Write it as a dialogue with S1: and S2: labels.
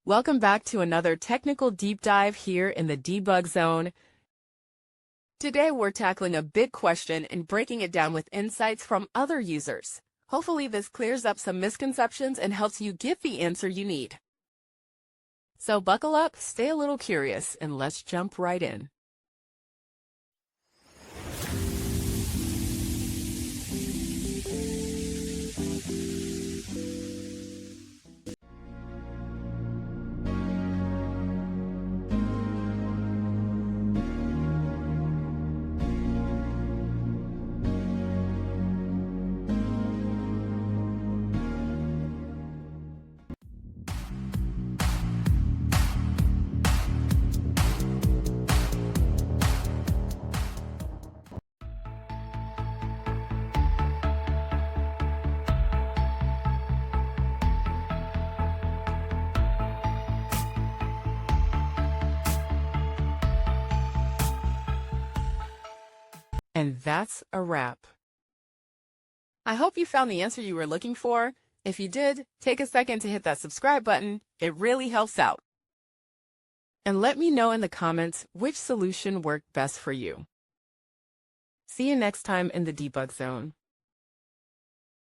S1: Welcome back to another technical deep dive here in the debug zone. Today we're tackling a big question and breaking it down with insights from other users. Hopefully this clears up some misconceptions and helps you get the answer you need. So buckle up, stay a little curious, and let's jump right in. And that's a wrap. I hope you found the answer you were looking for. If you did, take a second to hit that subscribe button. It really helps out. And let me know in the comments which solution worked best for you. See you next time in the debug zone.